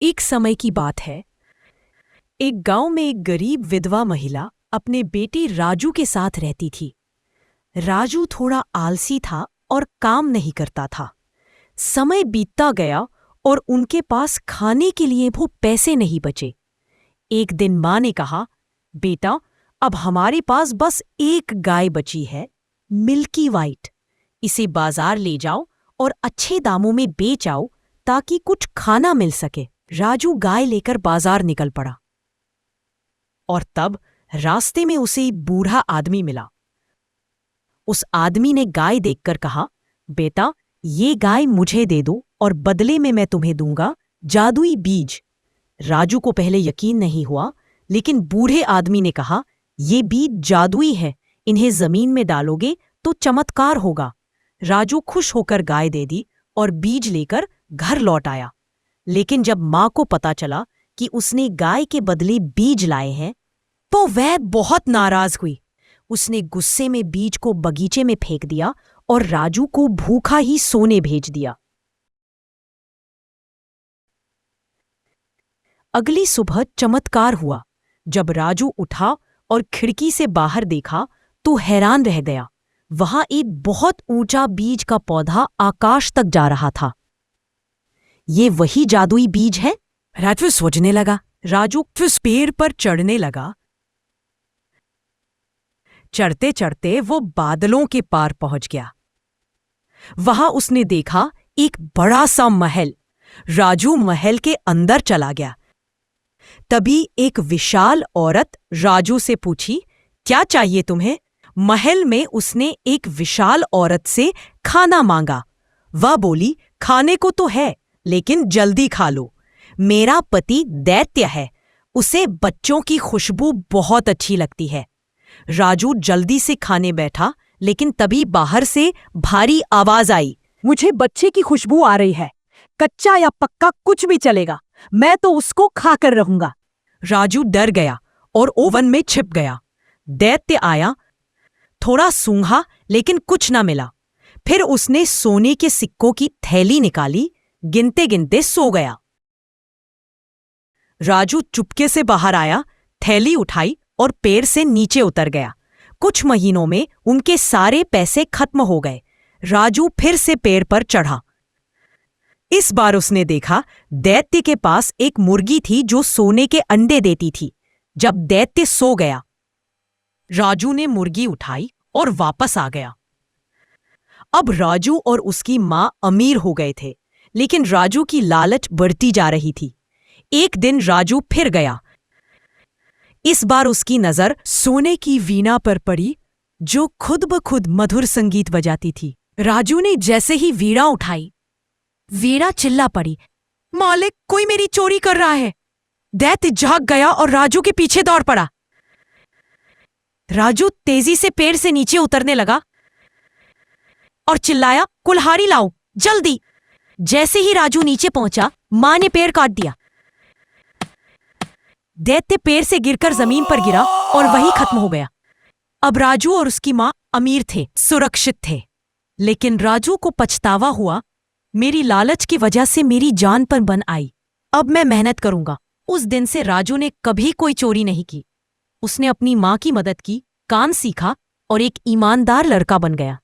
एक समय की बात है। एक गांव में एक गरीब विधवा महिला अपने बेटे राजू के साथ रहती थी। राजू थोड़ा आलसी था और काम नहीं करता था। समय बीतता गया और उनके पास खाने के लिए वो पैसे नहीं बचे। एक दिन मां ने कहा, बेटा, अब हमारे पास बस एक गाय बची है, मिल्की वाइट। इसे बाजार ले जाओ और अच्छे दामों में बेच आओ ताकि कुछ खाना मिल सके। राजू गाय लेकर बाजार निकल पड़ा और तब रास्ते में उसे एक बूढ़ा आदमी मिला। उस आदमी ने गाय देखकर कहा, बेटा, ये गाय मुझे दे दो और बदले में मैं तुम्हें दूंगा जादुई बीज। राजू को पहले यकीन नहीं हुआ, लेकिन बूढ़े आदमी ने कहा, ये बीज जादुई है, इन्हें जमीन में डालोगे तो चमत्कार होगा। राजू खुश होकर गाय दे दी और बीज लेकर घर लौट आया। लेकिन जब मां को पता चला कि उसने गाय के बदले बीज लाए हैं, तो वह बहुत नाराज हुई। उसने गुस्से में बीज को बगीचे में फेंक दिया और राजू को भूखा ही सोने भेज दिया। अगली सुबह चमत्कार हुआ। जब राजू उठा और खिड़की से बाहर देखा तो हैरान रह गया। वहां एक बहुत ऊंचा बीज का पौधा आकाश तक जा रहा था। ये वही जादुई बीज है, राजू सोचने लगा। राजू उस पेड़ पर चढ़ने लगा। चढ़ते चढ़ते वो बादलों के पार पहुंच गया। वहां उसने देखा एक बड़ा सा महल। राजू महल के अंदर चला गया। तभी एक विशाल औरत राजू से पूछी, क्या चाहिए तुम्हें? महल में उसने एक विशाल औरत से खाना मांगा। वह बोली, खाने को तो है, लेकिन जल्दी खा लो। मेरा पति दैत्य है, उसे बच्चों की खुशबू बहुत अच्छी लगती है। राजू जल्दी से खाने बैठा, लेकिन तभी बाहर से भारी आवाज आई, मुझे बच्चे की खुशबू आ रही है। कच्चा या पक्का कुछ भी चलेगा, मैं तो उसको खाकर रहूंगा। राजू डर गया और ओवन में छिप गया। दैत्य आया, थोड़ा सूंघा लेकिन कुछ ना मिला। फिर उसने सोने के सिक्कों की थैली निकाली, गिनते गिनते सो गया। राजू चुपके से बाहर आया, थैली उठाई और पेड़ से नीचे उतर गया। कुछ महीनों में उनके सारे पैसे खत्म हो गए। राजू फिर से पेड़ पर चढ़ा। इस बार उसने देखा दैत्य के पास एक मुर्गी थी जो सोने के अंडे देती थी। जब दैत्य सो गया, राजू ने मुर्गी उठाई और वापस आ गया। अब राजू और उसकी मां अमीर हो गए थे, लेकिन राजू की लालच बढ़ती जा रही थी। एक दिन राजू फिर गया। इस बार उसकी नजर सोने की वीणा पर पड़ी, जो खुद ब खुद मधुर संगीत बजाती थी। राजू ने जैसे ही वीणा उठाई, वीणा चिल्ला पड़ी, मालिक, कोई मेरी चोरी कर रहा है। दैत्य जाग गया और राजू के पीछे दौड़ पड़ा। राजू तेजी से पेड़ से नीचे उतरने लगा और चिल्लाया, कुल्हाड़ी लाओ, जल्दी। जैसे ही राजू नीचे पहुंचा, मां ने पेड़ काट दिया। दैत्य पेड़ से गिरकर जमीन पर गिरा और वही खत्म हो गया। अब राजू और उसकी मां अमीर थे, सुरक्षित थे। लेकिन राजू को पछतावा हुआ, मेरी लालच की वजह से मेरी जान पर बन आई। अब मैं मेहनत करूंगा। उस दिन से राजू ने कभी कोई चोरी नहीं की। उसने अपनी मां की मदद की, काम सीखा और एक ईमानदार लड़का बन गया।